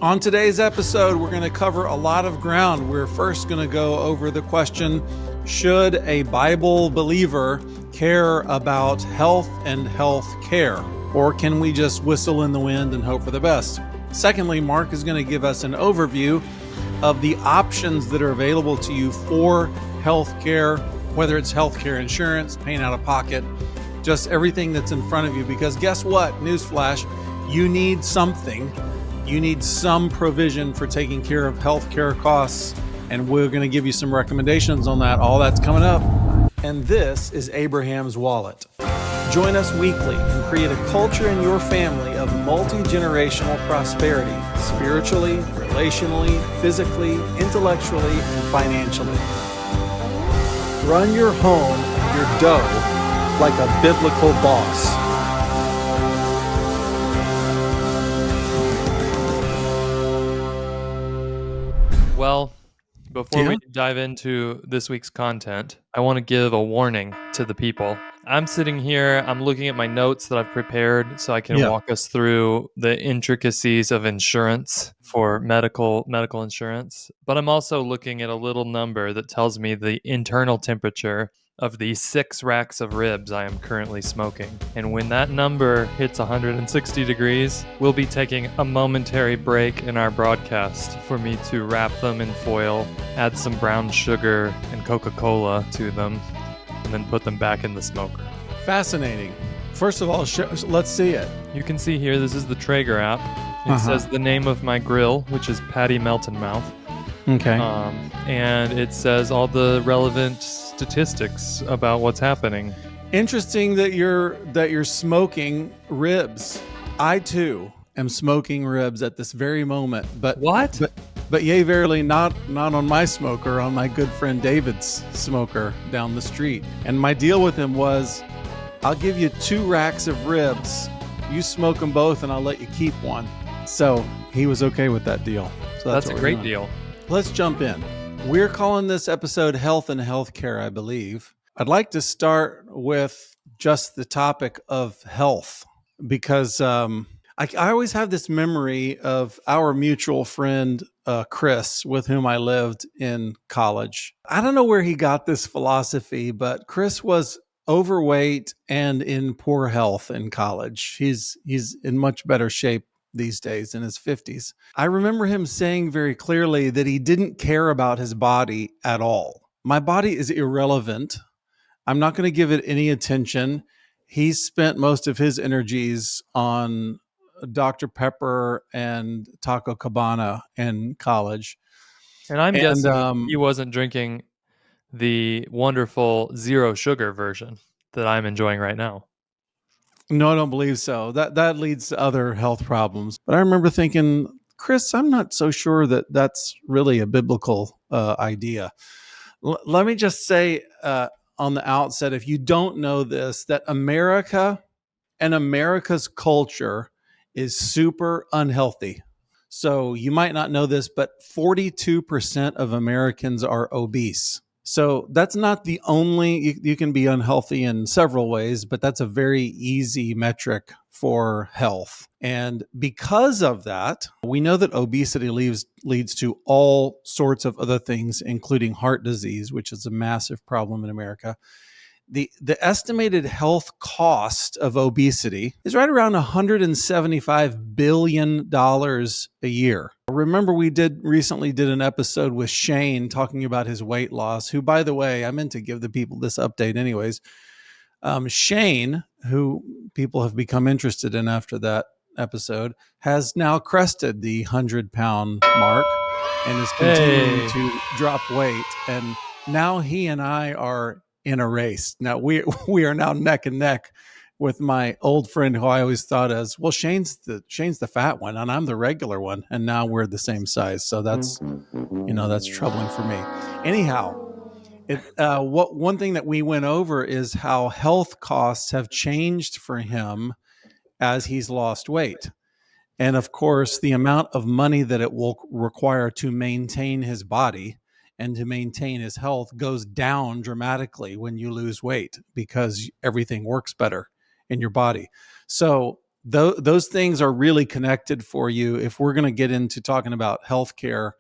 On today's episode, we're going to cover a lot of ground. We're first going to go over the question, should a Bible believer care about health and health care? Or can we just whistle in the wind and hope for the best? Secondly, Mark is going to give us an overview of the options that are available to you for health care, whether it's health care insurance, paying out of pocket, just everything that's in front of you. Because guess what? Newsflash, you need something. You need some provision for taking care of healthcare costs, and we're going to give you some recommendations on that. All that's coming up. And this is Abraham's Wallet. Join us weekly and create a culture in your family of multi-generational prosperity, spiritually, relationally, physically, intellectually, and financially. Run your home, your dough, like a biblical boss. Well, before we dive into this week's content, I want to give a warning to the people. I'm sitting here, I'm looking at my notes that I've prepared so I can walk us through the intricacies of insurance for medical insurance. But I'm also looking at a little number that tells me the internal temperature of the 6 racks of ribs I am currently smoking. And when that number hits 160 degrees, we'll be taking a momentary break in our broadcast for me to wrap them in foil, add some brown sugar and Coca-Cola to them, and then put them back in the smoker. Fascinating. First of all, let's see it. You can see here, this is the Traeger app. It says the name of my grill, which is Patty Meltonmouth. Okay. And it says all the relevant statistics about what's happening. Interesting that you're smoking ribs. I too am smoking ribs at this very moment. But what? But yea, verily, not on my smoker, on my good friend David's smoker down the street. And my deal with him was, I'll give you 2 racks of ribs. You smoke them both, and I'll let you keep one. So he was okay with that deal. So that's a great deal. Let's jump in. We're calling this episode Health and Healthcare, I believe. I'd like to start with just the topic of health because I always have this memory of our mutual friend, Chris, with whom I lived in college. I don't know where he got this philosophy, but Chris was overweight and in poor health in college. He's in much better shape these days, in his 50s. I remember him saying very clearly that he didn't care about his body at all. My body is irrelevant. I'm not going to give it any attention. He spent most of his energies on Dr. Pepper and Taco Cabana in college. And I'm guessing he wasn't drinking the wonderful zero sugar version that I'm enjoying right now. No, I don't believe so. That leads to other health problems. But I remember thinking, Chris, I'm not so sure that that's really a biblical idea. Let me just say on the outset, if you don't know this, that America and America's culture is super unhealthy. So you might not know this, but 42% of Americans are obese. So that's not the only, you can be unhealthy in several ways, but that's a very easy metric for health. And because of that, we know that obesity leads to all sorts of other things, including heart disease, which is a massive problem in America. The estimated health cost of obesity is right around $175 billion a year. Remember, we recently did an episode with Shane talking about his weight loss, who, by the way, I meant to give the people this update anyways. Shane, who people have become interested in after that episode, has now crested the 100-pound mark and is continuing to drop weight. And now he and I are in a race. Now we are now neck and neck with my old friend who I always thought as, well, Shane's the fat one and I'm the regular one. And now we're the same size. So that's troubling for me. Anyhow, one thing that we went over is how health costs have changed for him as he's lost weight. And of course, the amount of money that it will require to maintain his body and to maintain his health goes down dramatically when you lose weight because everything works better in your body. So those things are really connected for you. If we're going to get into talking about healthcare,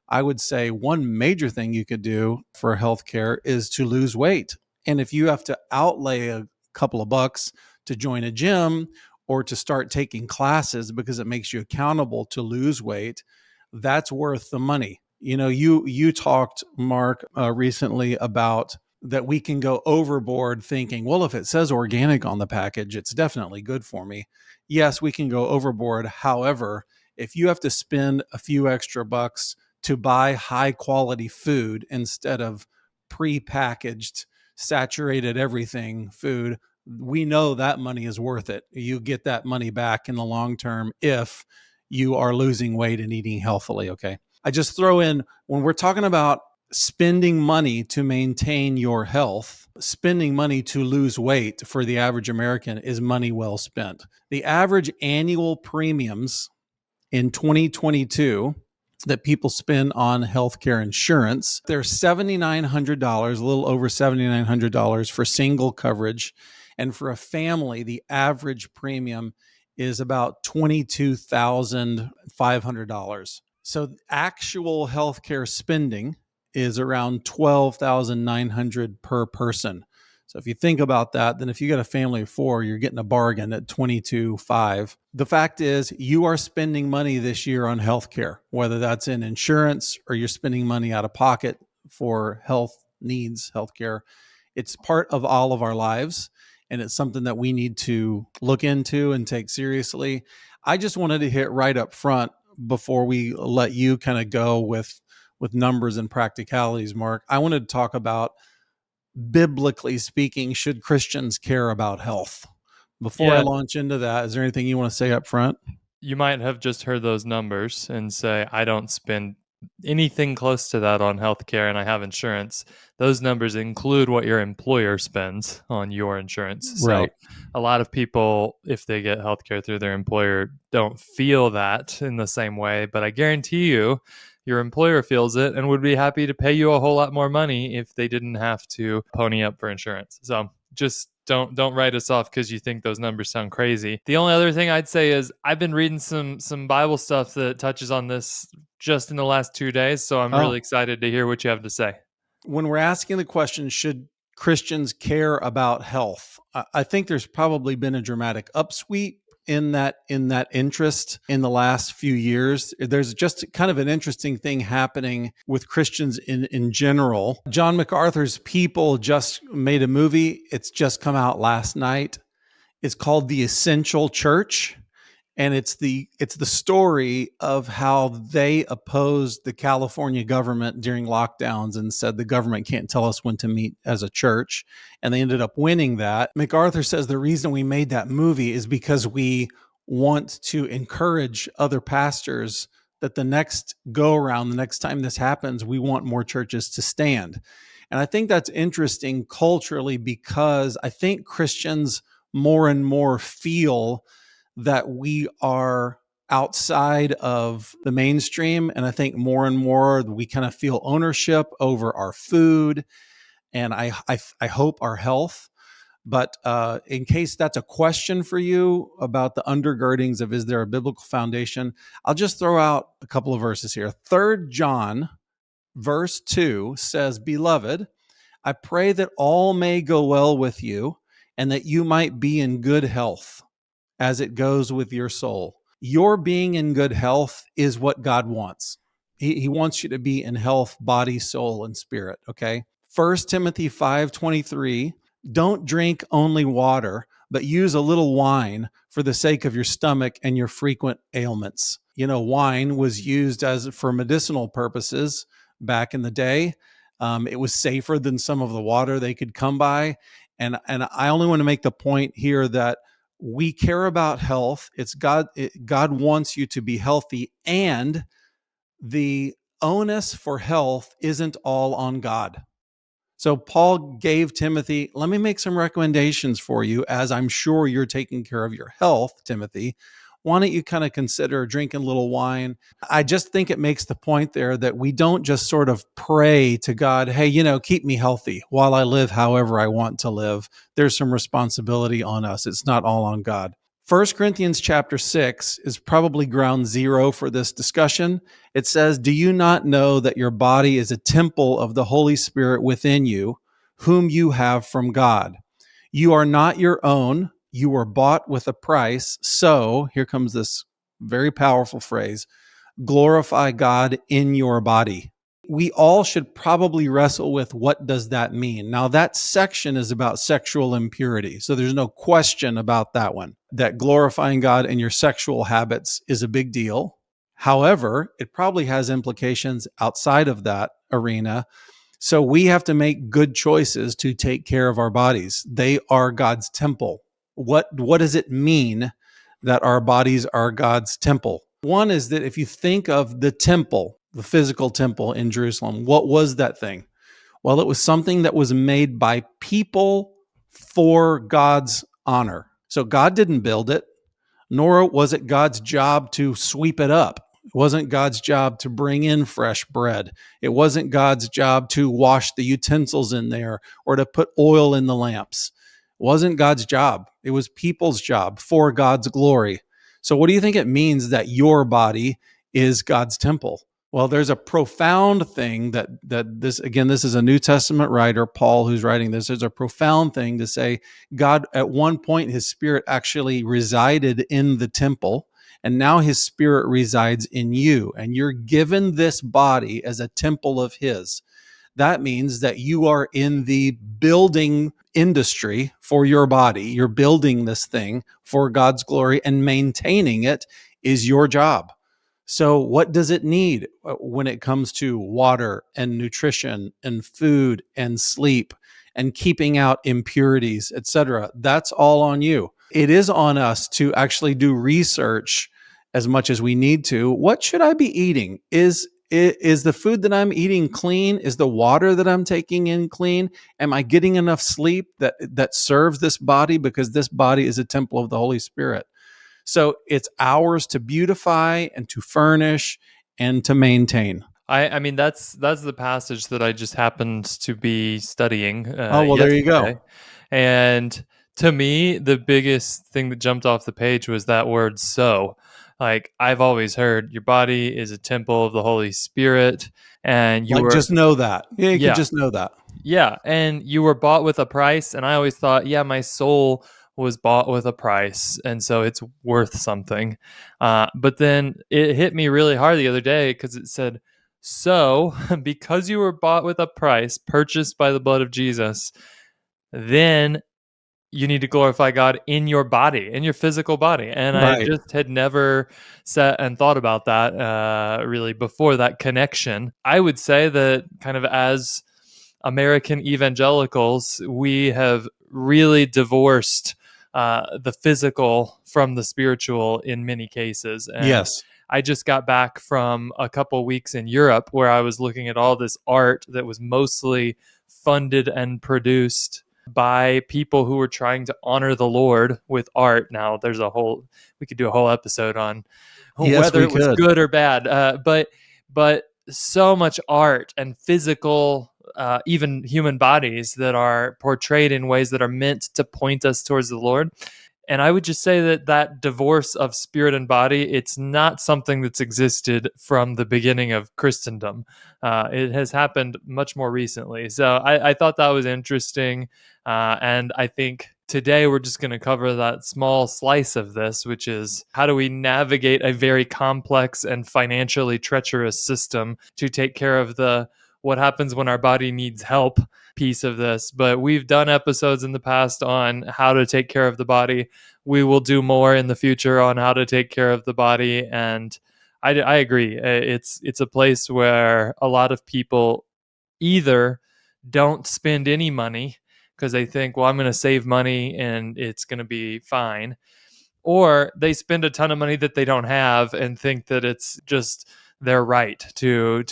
I would say one major thing you could do for healthcare is to lose weight. And if you have to outlay a couple of bucks to join a gym or to start taking classes because it makes you accountable to lose weight, that's worth the money. You talked, Mark, recently about that we can go overboard thinking, well, if it says organic on the package, it's definitely good for me. Yes, we can go overboard. However, if you have to spend a few extra bucks to buy high quality food instead of pre-packaged, saturated everything food, we know that money is worth it. You get that money back in the long term if you are losing weight and eating healthily. Okay. I just throw in, when we're talking about spending money to maintain your health, spending money to lose weight for the average American is money well spent. The average annual premiums in 2022 that people spend on healthcare insurance, they're $7,900, a little over $7,900 for single coverage. And for a family, the average premium is about $22,500. So actual healthcare spending is around $12,900 per person. So if you think about that, then if you got a family of four, you're getting a bargain at $22,500. The fact is, you are spending money this year on healthcare, whether that's in insurance or you're spending money out of pocket for health needs, healthcare. It's part of all of our lives, and it's something that we need to look into and take seriously. I just wanted to hit right up front before we let you kind of go with numbers and practicalities, Mark. I wanted to talk about, biblically speaking, should Christians care about health? Before I Yeah, launch into that, is there anything you want to say up front? you might have just heard those numbers and say, I don't spend anything close to that on healthcare and I have insurance. Those numbers include what your employer spends on your insurance. So Right. a lot of people, if they get healthcare through their employer, don't feel that in the same way. But I guarantee you, your employer feels it and would be happy to pay you a whole lot more money if they didn't have to pony up for insurance. So just don't write us off because you think those numbers sound crazy. The only other thing I'd say is I've been reading some Bible stuff that touches on this just in the last 2 days, so I'm Oh, really excited to hear what you have to say. when we're asking the question, should Christians care about health? I think there's probably been a dramatic upsweep in that interest in the last few years. There's just kind of an interesting thing happening with Christians in general. John MacArthur's People just made a movie. It's just come out last night. It's called The Essential Church, and it's the story of how they opposed the California government during lockdowns and said the government can't tell us when to meet as a church, and they ended up winning that. MacArthur says the reason we made that movie is because we want to encourage other pastors that the next go around, the next time this happens, we want more churches to stand. And I think that's interesting culturally because I think Christians more and more feel that we are outside of the mainstream. And I think more and more we kind of feel ownership over our food and I hope our health. But in case that's a question for you about the undergirdings of is there a biblical foundation, I'll just throw out a couple of verses here. 3 John verse 2 says, Beloved, I pray that all may go well with you and that you might be in good health as it goes with your soul. Your being in good health is what God wants. He wants you to be in health, body, soul, and spirit. Okay. 1 Timothy 5:23. Don't drink only water, but use a little wine for the sake of your stomach and your frequent ailments. Wine was used as for medicinal purposes back in the day. It was safer than some of the water they could come by. And I only want to make the point here that we care about health. It's God wants you to be healthy, and the onus for health isn't all on God. So Paul gave Timothy, let me make some recommendations for you, as I'm sure you're taking care of your health, Timothy. Why don't you kind of consider drinking a little wine? I just think it makes the point there that we don't just sort of pray to God, hey, keep me healthy while I live however I want to live. There's some responsibility on us. It's not all on God. 1 Corinthians chapter 6 is probably ground zero for this discussion. It says, "Do you not know that your body is a temple of the Holy Spirit within you, whom you have from God? You are not your own. You were bought with a price. So," here comes this very powerful phrase, "glorify God in your body." We all should probably wrestle with, what does that mean? Now, that section is about sexual impurity, so there's no question about that one. That glorifying God in your sexual habits is a big deal. However, it probably has implications outside of that arena. So we have to make good choices to take care of our bodies. They are God's temple. What does it mean that our bodies are God's temple? One is that if you think of the temple, the physical temple in Jerusalem, what was that thing? Well, it was something that was made by people for God's honor. So God didn't build it, nor was it God's job to sweep it up. It wasn't God's job to bring in fresh bread. It wasn't God's job to wash the utensils in there or to put oil in the lamps. It wasn't God's job. It was people's job for God's glory. So what do you think it means that your body is God's temple? Well, there's a profound thing that this, again, this is a New Testament writer, Paul, who's writing this. There's a profound thing to say God, at one point, his spirit actually resided in the temple, and now his spirit resides in you, and you're given this body as a temple of his. That means that you are in the building industry for your body. You're building this thing for God's glory, and maintaining it is your job. So what does it need when it comes to water and nutrition and food and sleep and keeping out impurities, etc.? That's all on you. It is on us to actually do research as much as we need to. What should I be eating? Is the food that I'm eating clean? Is the water that I'm taking in clean? Am I getting enough sleep that serves this body? Because this body is a temple of the Holy Spirit. So it's ours to beautify and to furnish and to maintain. I mean that's the passage that I just happened to be studying Oh, well, there you yesterday, go. and to me the biggest thing that jumped off the page was that word "so." Like, I've always heard your body is a temple of the Holy Spirit, and you Like, were just know that. Yeah, you could yeah just know that. yeah, and you were bought with a price, and I always thought, yeah, my soul was bought with a price, and so it's worth something. But then it hit me really hard the other day because it said, "So, because you were bought with a price, purchased by the blood of Jesus, then you need to glorify God in your body, in your physical body." And I Right. just had never sat and thought about that really before that connection. I would say that kind of as American evangelicals, we have really divorced the physical from the spiritual in many cases. And Yes. I just got back from a couple weeks in Europe where I was looking at all this art that was mostly funded and produced by people who were trying to honor the Lord with art. Now, we could do a whole episode on Yes, whether we it was could. good or bad. But so much art and physical, even human bodies that are portrayed in ways that are meant to point us towards the Lord. And I would just say that that divorce of spirit and body, it's not something that's existed from the beginning of Christendom. It has happened much more recently. So I thought that was interesting. And I think today we're just going to cover that small slice of this, which is how do we navigate a very complex and financially treacherous system to take care of the what happens when our body needs help piece of this. But we've done episodes in the past on how to take care of the body. We will do more in the future on how to take care of the body. And I agree. It's a place where a lot of people either don't spend any money because they think, well, I'm going to save money and it's going to be fine, or they spend a ton of money that they don't have and think that it's just their right to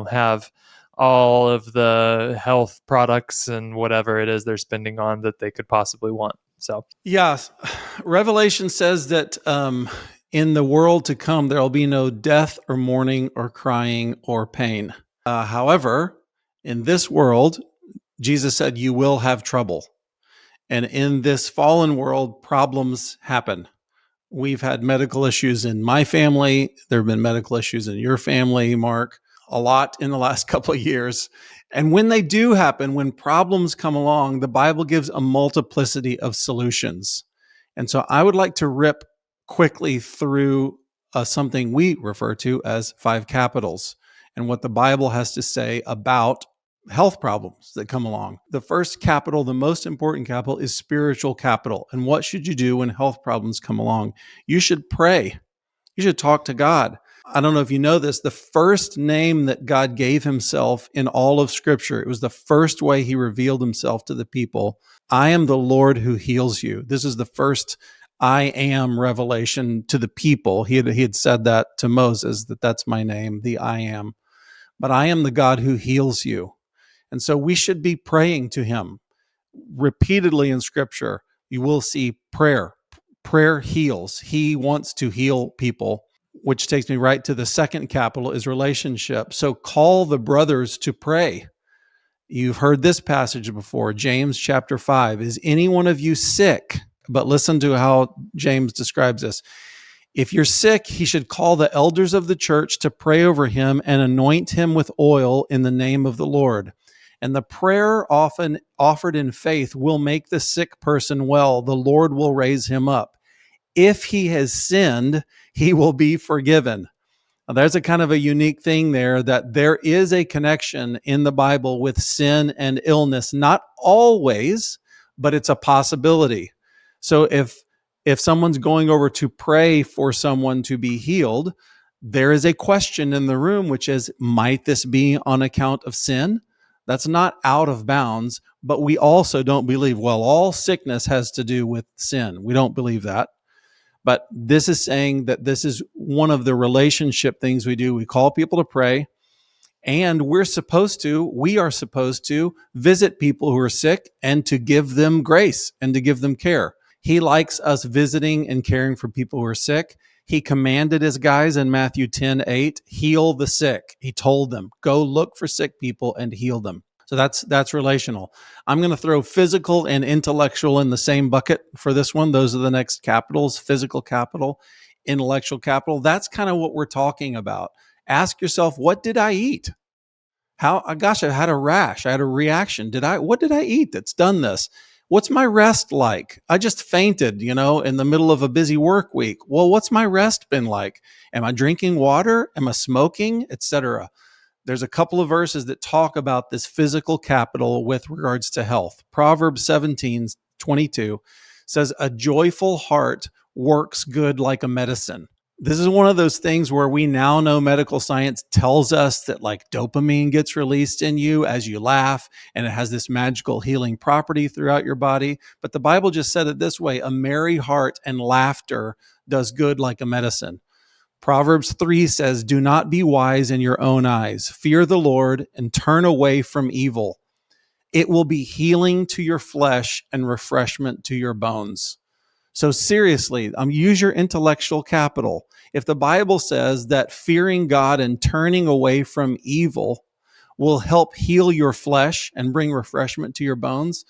have all of the health products and whatever it is they're spending on that they could possibly want. So Yes. Revelation says that in the world to come, there will be no death or mourning or crying or pain. However, in this world, Jesus said, you will have trouble. And in this fallen world, problems happen. We've had medical issues in my family. There have been medical issues in your family, Mark, a lot in the last couple of years. And when they do happen, when problems come along, the Bible gives a multiplicity of solutions. And so I would like to rip quickly through something we refer to as 5 capitals and what the Bible has to say about health problems that come along. The first capital, the most important capital, is spiritual capital. And what should you do when health problems come along? You should pray. You should talk to God. I don't know if you know this, the first name that God gave himself in all of Scripture, it was the first way he revealed himself to the people. I am the Lord who heals you. This is the first I am revelation to the people. He had said that to Moses, that's my name, the I am. But I am the God who heals you. And so we should be praying to him. Repeatedly in Scripture, you will see prayer. Prayer heals. He wants to heal people, which takes me right to the second capital is relationship. So call the brothers to pray. You've heard this passage before, James chapter 5. Is any one of you sick? But listen to how James describes this. If you're sick, he should call the elders of the church to pray over him and anoint him with oil in the name of the Lord. And the prayer often offered in faith will make the sick person well. The Lord will raise him up. If he has sinned, he will be forgiven. Now, there's a kind of a unique thing there, that there is a connection in the Bible with sin and illness. Not always, but it's a possibility. So if someone's going over to pray for someone to be healed, there is a question in the room, which is, might this be on account of sin? That's not out of bounds, but we also don't believe, well, all sickness has to do with sin. We don't believe that. But this is saying that this is one of the relationship things we do. We call people to pray, and we are supposed to visit people who are sick and to give them grace and to give them care. He likes us visiting and caring for people who are sick. He commanded his guys in Matthew 10:8, heal the sick. He told them, go look for sick people and heal them. So that's relational. I'm going to throw physical and intellectual in the same bucket for this one. Those are the next capitals: physical capital, intellectual capital. That's kind of what we're talking about. Ask yourself, what did I eat? Gosh, I had a rash. I had a reaction. What did I eat that's done this? What's my rest like? I just fainted, in the middle of a busy work week. Well, what's my rest been like? Am I drinking water? Am I smoking, etc.? There's a couple of verses that talk about this physical capital with regards to health. Proverbs 17:22 says, a joyful heart works good like a medicine. This is one of those things where we now know medical science tells us that like dopamine gets released in you as you laugh, and it has this magical healing property throughout your body. But the Bible just said it this way: a merry heart and laughter does good like a medicine. Proverbs 3 says, do not be wise in your own eyes. Fear the Lord and turn away from evil. It will be healing to your flesh and refreshment to your bones. So seriously, use your intellectual capital. If the Bible says that fearing God and turning away from evil will help heal your flesh and bring refreshment to your bones,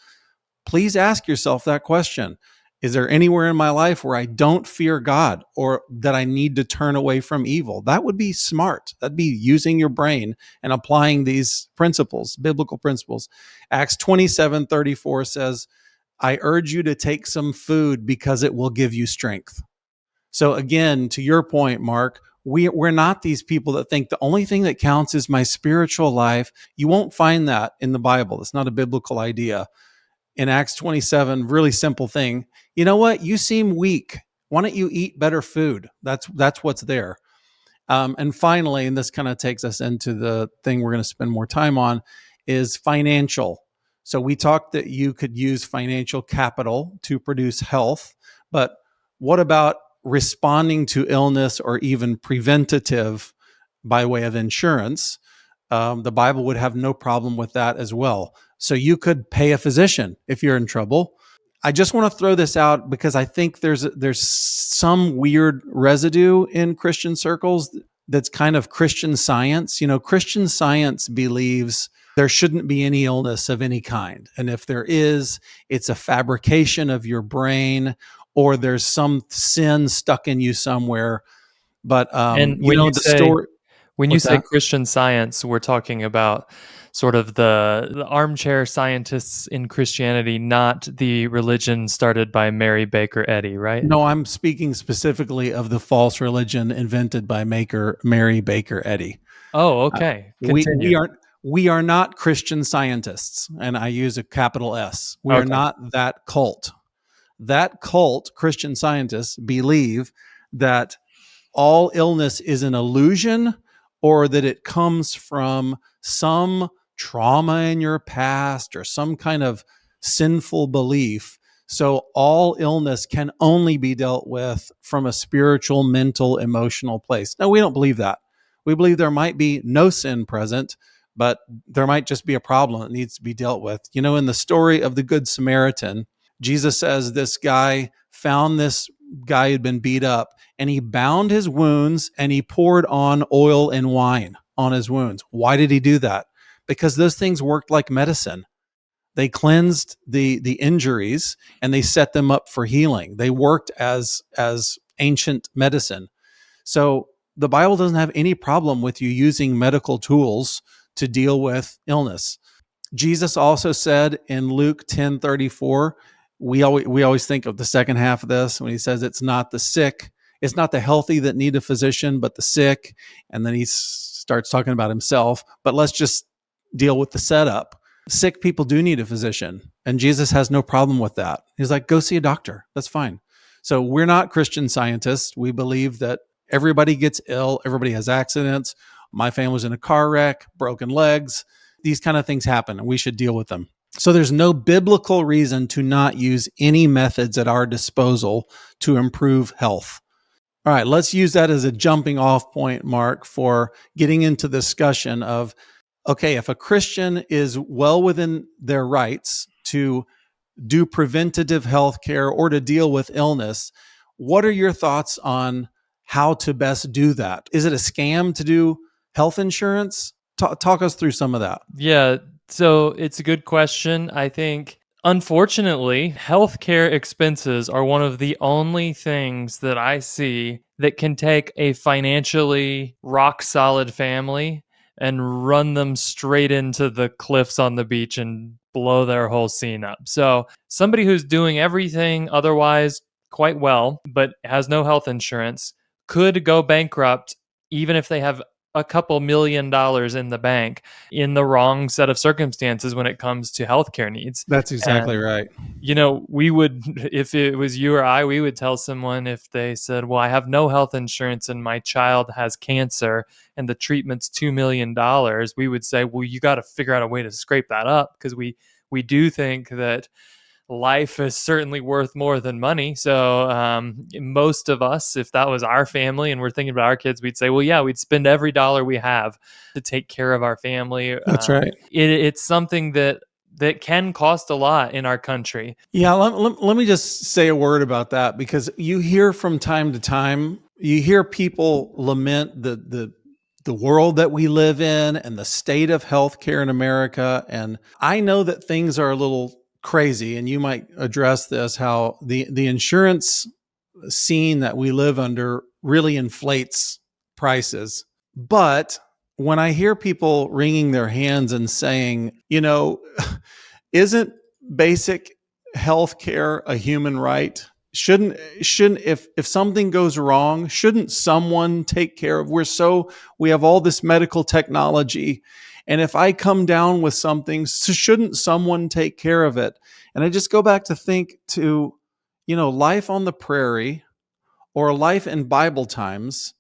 please ask yourself that question. Is there anywhere in my life where I don't fear God or that I need to turn away from evil? That would be smart. That'd be using your brain and applying these principles, biblical principles. Acts 27:34 says, I urge you to take some food because it will give you strength. So again, to your point, Mark, we're not these people that think the only thing that counts is my spiritual life. You won't find that in the Bible. It's not a biblical idea. In Acts 27, really simple thing. You know what? You seem weak. Why don't you eat better food? That's what's there. And finally, and this kind of takes us into the thing we're going to spend more time on, is financial. So we talked that you could use financial capital to produce health, but what about responding to illness or even preventative by way of insurance? The Bible would have no problem with that as well. So you could pay a physician if you're in trouble. I just want to throw this out because I think there's some weird residue in Christian circles that's kind of Christian Science. Christian Science believes there shouldn't be any illness of any kind. And if there is, it's a fabrication of your brain, or there's some sin stuck in you somewhere. But And the story. when you What's say that? Christian Science, we're talking about sort of the armchair scientists in Christianity, not the religion started by Mary Baker Eddy, right? No, I'm speaking specifically of the false religion invented by maker Mary Baker Eddy. Oh, Uh, okay. we Continue. we are we are not Christian scientists, and I use a capital S. We are Okay. not that cult. That cult, Christian scientists, believe that all illness is an illusion, or that it comes from some trauma in your past or some kind of sinful belief. So all illness can only be dealt with from a spiritual, mental, emotional place. No, we don't believe that. We believe there might be no sin present, but there might just be a problem that needs to be dealt with. In the story of the Good Samaritan, Jesus says this guy found this guy who'd been beat up, and he bound his wounds and he poured on oil and wine on his wounds. Why did he do that? Because those things worked like medicine. They cleansed the injuries and they set them up for healing. They worked as ancient medicine. So the Bible doesn't have any problem with you using medical tools to deal with illness. Jesus also said in Luke 10:34, we always think of the second half of this when he says it's not the healthy that need a physician, but the sick. And then he starts talking about himself. But let's just deal with the setup. Sick people do need a physician, and Jesus has no problem with that. He's like, go see a doctor. That's fine. So we're not Christian scientists. We believe that everybody gets ill, everybody has accidents. My family was in a car wreck, broken legs. These kind of things happen, and we should deal with them. So there's no biblical reason to not use any methods at our disposal to improve health. All right, let's use that as a jumping off point, Mark, for getting into the discussion of, okay, if a Christian is well within their rights to do preventative health care or to deal with illness, what are your thoughts on how to best do that? Is it a scam to do health insurance? Talk us through some of that. Yeah, so it's a good question. I think, unfortunately, healthcare expenses are one of the only things that I see that can take a financially rock solid family and run them straight into the cliffs on the beach and blow their whole scene up. So, somebody who's doing everything otherwise quite well, but has no health insurance, could go bankrupt even if they have a couple $1 million in the bank in the wrong set of circumstances when it comes to healthcare needs. That's exactly And, right. we would, if it was you or I, we would tell someone if they said, well, I have no health insurance and my child has cancer and the treatment's $2 million, we would say, well, you got to figure out a way to scrape that up, because we do think that life is certainly worth more than money. So most of us, if that was our family and we're thinking about our kids, we'd say, well, yeah, we'd spend every dollar we have to take care of our family. That's right. It's something that can cost a lot in our country. Yeah, let me just say a word about that, because you hear from time to time, you hear people lament the world that we live in and the state of healthcare in America. And I know that things are a little crazy, and you might address this, how the insurance scene that we live under really inflates prices. But when I hear people wringing their hands and saying, isn't basic health care a human right? Shouldn't if something goes wrong, shouldn't someone take care of? We have all this medical technology, and if I come down with something, shouldn't someone take care of it? And I just go back to think to, life on the prairie or life in Bible times.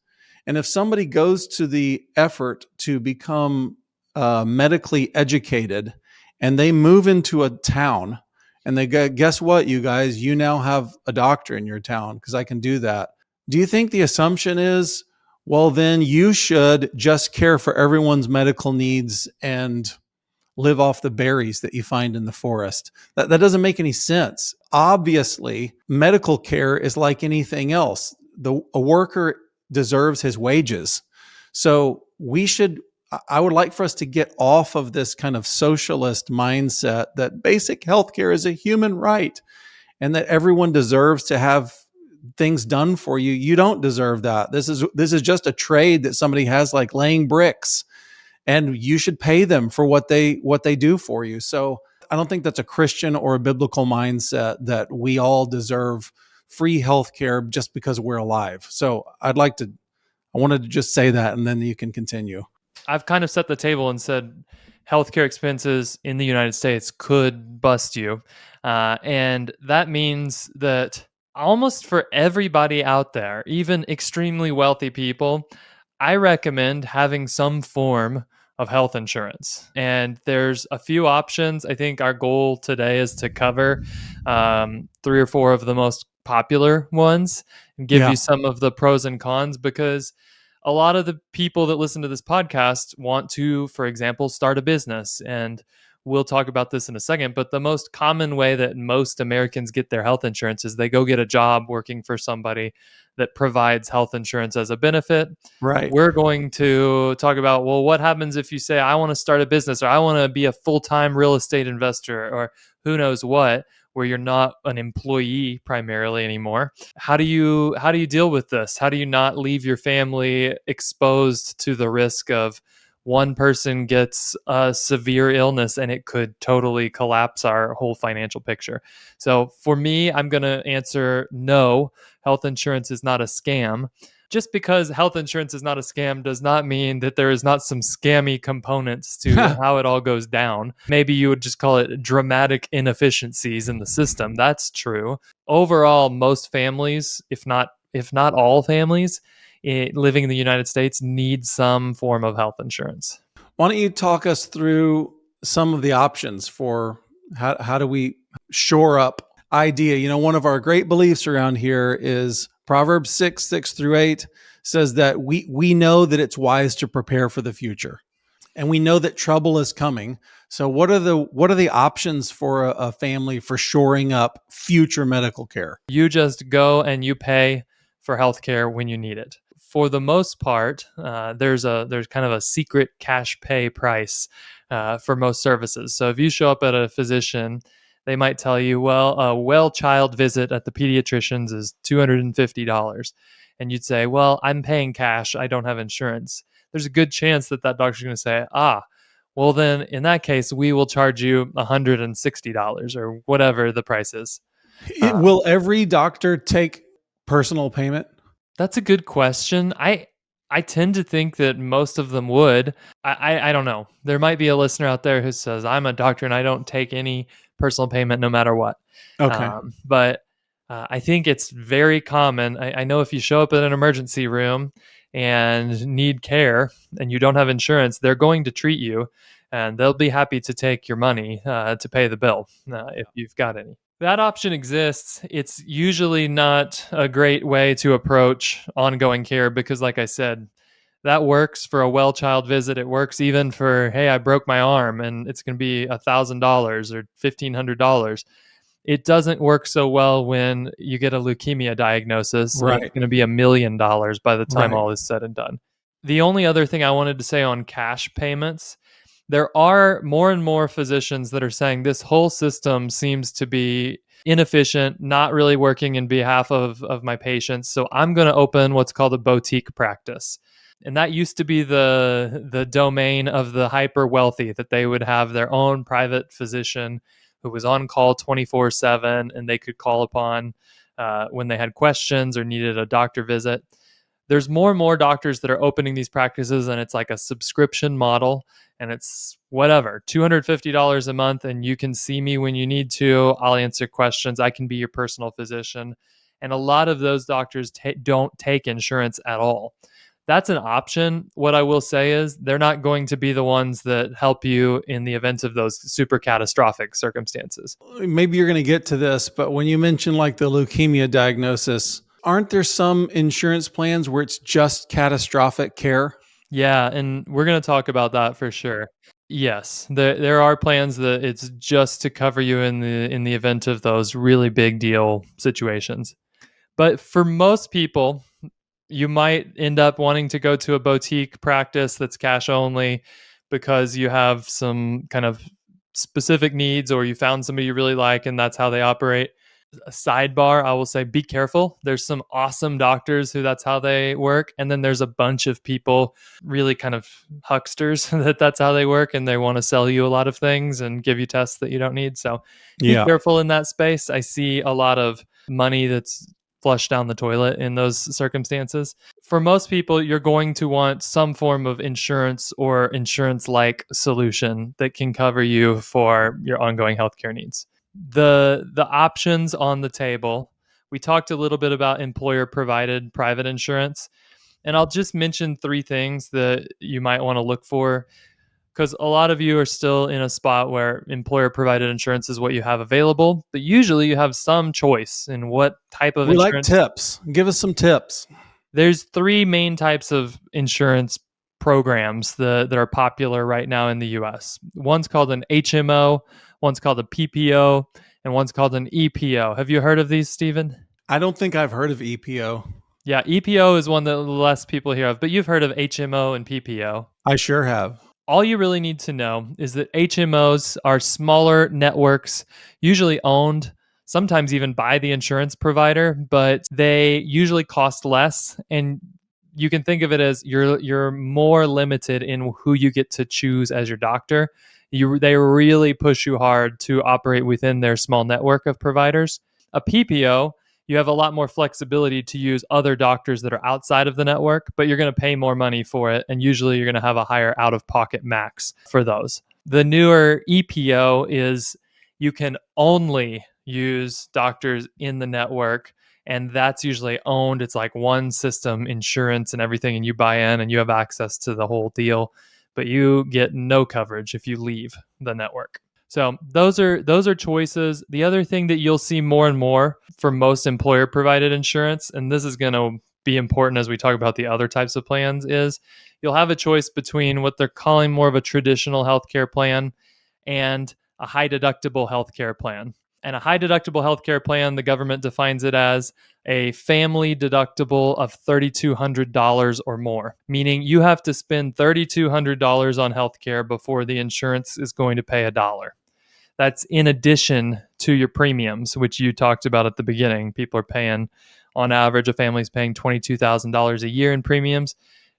And if somebody goes to the effort to become medically educated and they move into a town and they go, guess what, you guys, you now have a doctor in your town because I can do that. Do you think the assumption is, well, then you should just care for everyone's medical needs and live off the berries that you find in the forest? That doesn't make any sense. Obviously, medical care is like anything else. A worker deserves his wages. So I would like for us to get off of this kind of socialist mindset that basic healthcare is a human right. and that everyone deserves to have things done for you. You don't deserve that. This is just a trade that somebody has, like laying bricks, and you should pay them for what they do for you. So I don't think that's a Christian or a biblical mindset that we all deserve free health care just because we're alive. So I wanted to just say that, and then you can continue. I've kind of set the table and said healthcare expenses in the United States could bust you. And that means that almost for everybody out there, even extremely wealthy people, I recommend having some form of health insurance. And there's a few options. I think our goal today is to cover three or four of the most popular ones and give Yeah. you some of the pros and cons, because a lot of the people that listen to this podcast want to, for example, start a business. And we'll talk about this in a second. But the most common way that most Americans get their health insurance is they go get a job working for somebody that provides health insurance as a benefit. Right. We're going to talk about, well, what happens if you say, I want to start a business, or I want to be a full time real estate investor, or who knows what, where you're not an employee primarily anymore. How do you deal with this? How do you not leave your family exposed to the risk of one person gets a severe illness and it could totally collapse our whole financial picture? So for me, I'm going to answer no. Health insurance is not a scam. Just because health insurance is not a scam does not mean that there is not some scammy components to how it all goes down. Maybe you would just call it dramatic inefficiencies in the system. That's true. Overall, most families, if not all families, living in the United States need some form of health insurance. Why don't you talk us through some of the options for how do we shore up idea? One of our great beliefs around here is Proverbs 6:6-8 says that we know that it's wise to prepare for the future, and we know that trouble is coming. So what are the options for a family for shoring up future medical care? You just go and you pay for healthcare when you need it. For the most part, there's kind of a secret cash pay price for most services. So if you show up at a physician, they might tell you, well, a well child visit at the pediatrician's is $250. And you'd say, well, I'm paying cash. I don't have insurance. There's a good chance that doctor's going to say, well, then in that case, we will charge you $160 or whatever the price is. Will every doctor take personal payment? That's a good question. I tend to think that most of them would. I don't know. There might be a listener out there who says, I'm a doctor and I don't take any personal payment no matter what. Okay. But I think it's very common. I know if you show up at an emergency room and need care and you don't have insurance, they're going to treat you and they'll be happy to take your money to pay the bill if you've got any. That option exists. It's usually not a great way to approach ongoing care because, like I said, that works for a well child visit. It works even for, hey, I broke my arm and it's going to be $1,000 or $1,500. It doesn't work so well when you get a leukemia diagnosis and it's Right. going to be $1 million by the time Right. all is said and done. The only other thing I wanted to say on cash payments, there are more and more physicians that are saying this whole system seems to be inefficient, not really working in behalf of my patients. So I'm going to open what's called a boutique practice. And that used to be the domain of the hyper wealthy, that they would have their own private physician who was on call 24/7 and they could call upon when they had questions or needed a doctor visit. There's more and more doctors that are opening these practices and it's like a subscription model and it's whatever, $250 a month and you can see me when you need to. I'll answer questions. I can be your personal physician. And a lot of those doctors don't take insurance at all. That's an option. What I will say is they're not going to be the ones that help you in the event of those super catastrophic circumstances. Maybe you're going to get to this, but when you mention like the leukemia diagnosis, aren't there some insurance plans where it's just catastrophic care? Yeah, and we're going to talk about that for sure. Yes, there are plans that it's just to cover you in the event of those really big deal situations. But for most people, you might end up wanting to go to a boutique practice that's cash only because you have some kind of specific needs or you found somebody you really like and that's how they operate. A sidebar, I will say be careful. There's some awesome doctors who that's how they work. And then there's a bunch of people, really kind of hucksters, that's how they work. And they want to sell you a lot of things and give you tests that you don't need. So be Yeah. careful in that space. I see a lot of money that's flushed down the toilet in those circumstances. For most people, you're going to want some form of insurance or insurance like solution that can cover you for your ongoing healthcare needs. The options on the table. We talked a little bit about employer provided private insurance, and I'll just mention three things that you might want to look for, because a lot of you are still in a spot where employer provided insurance is what you have available, but usually you have some choice in what type of We like insurance. tips. Give us some tips. There's three main types of insurance programs that are popular right now in the US. One's called an HMO, one's called a PPO, and one's called an EPO. Have you heard of these, Stephen? I don't think I've heard of EPO. Yeah, EPO is one that less people hear of, but you've heard of HMO and PPO. I sure have. All you really need to know is that HMOs are smaller networks, usually owned, sometimes even by the insurance provider, but they usually cost less. And you can think of it as you're more limited in who you get to choose as your doctor. They really push you hard to operate within their small network of providers. A PPO, you have a lot more flexibility to use other doctors that are outside of the network, but you're going to pay more money for it. And usually you're going to have a higher out of pocket max for those. The newer EPO is you can only use doctors in the network, and that's usually owned. It's like one system, insurance and everything, and you buy in and you have access to the whole deal, but you get no coverage if you leave the network. So those are choices. The other thing that you'll see more and more for most employer provided insurance, and this is going to be important as we talk about the other types of plans, is you'll have a choice between what they're calling more of a traditional healthcare plan and a high deductible healthcare plan. And a high deductible healthcare plan, the government defines it as a family deductible of $3,200 or more, meaning you have to spend $3,200 on healthcare before the insurance is going to pay a dollar. That's in addition to your premiums, which you talked about at the beginning. People are paying, on average, a family's paying $22,000 a year in premiums.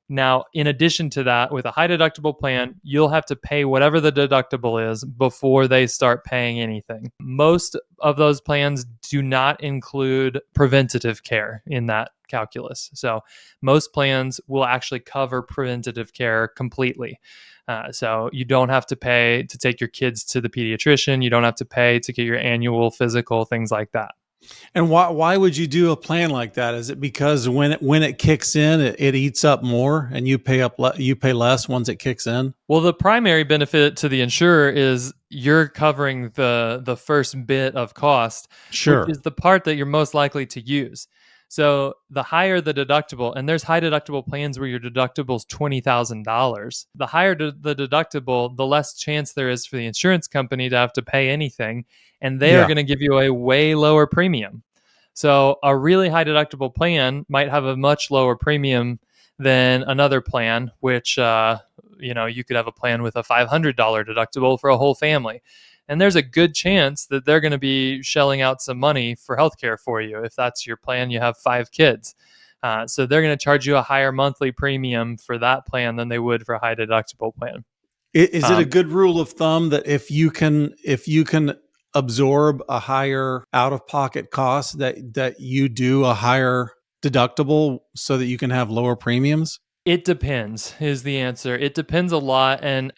Now, in addition to that, with a high deductible plan, you'll have to pay whatever the deductible is before they start paying anything. Most of those plans do not include preventative care in that calculus. So most plans will actually cover preventative care completely. So you don't have to pay to take your kids to the pediatrician. You don't have to pay to get your annual physical, things like that. And why would you do a plan like that? Is it because when it kicks in, it eats up more, and you pay less once it kicks in? Well, the primary benefit to the insurer is you're covering the first bit of cost, which Sure. is the part that you're most likely to use. So the higher the deductible, and there's high deductible plans where your deductible is $20,000. The higher the deductible, the less chance there is for the insurance company to have to pay anything, and they are Yeah. going to give you a way lower premium. So a really high deductible plan might have a much lower premium than another plan, which you could have a plan with a $500 deductible for a whole family. And there's a good chance that they're going to be shelling out some money for healthcare for you. If that's your plan, you have 5 kids. So they're going to charge you a higher monthly premium for that plan than they would for a high deductible plan. Is it a good rule of thumb that if you can absorb a higher out of pocket cost, that you do a higher deductible so that you can have lower premiums? It depends is the answer. It depends a lot, and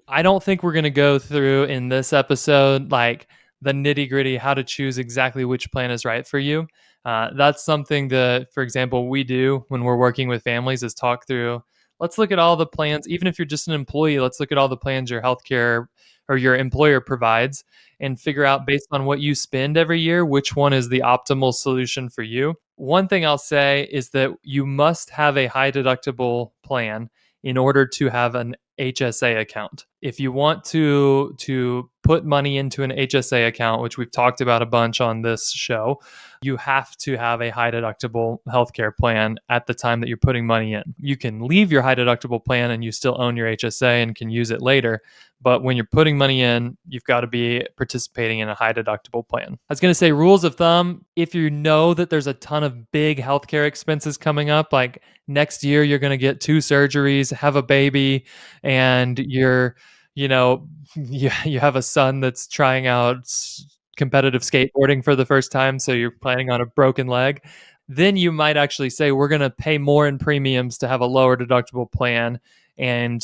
I don't think we're going to go through in this episode like the nitty-gritty how to choose exactly which plan is right for you. That's something that, for example, we do when we're working with families is talk through, let's look at all the plans. Even if you're just an employee, let's look at all the plans your healthcare or your employer provides and figure out based on what you spend every year, which one is the optimal solution for you. One thing I'll say is that you must have a high deductible plan in order to have an HSA account. If you want to put money into an HSA account, which we've talked about a bunch on this show, you have to have a high deductible healthcare plan at the time that you're putting money in. You can leave your high deductible plan and you still own your HSA and can use it later. But when you're putting money in, you've got to be participating in a high deductible plan. I was going to say, rules of thumb, if you know that there's a ton of big healthcare expenses coming up, like next year you're going to get 2 surgeries, have a baby, and you know, you have a son that's trying out competitive skateboarding for the first time, so you're planning on a broken leg, then you might actually say, we're going to pay more in premiums to have a lower deductible plan, and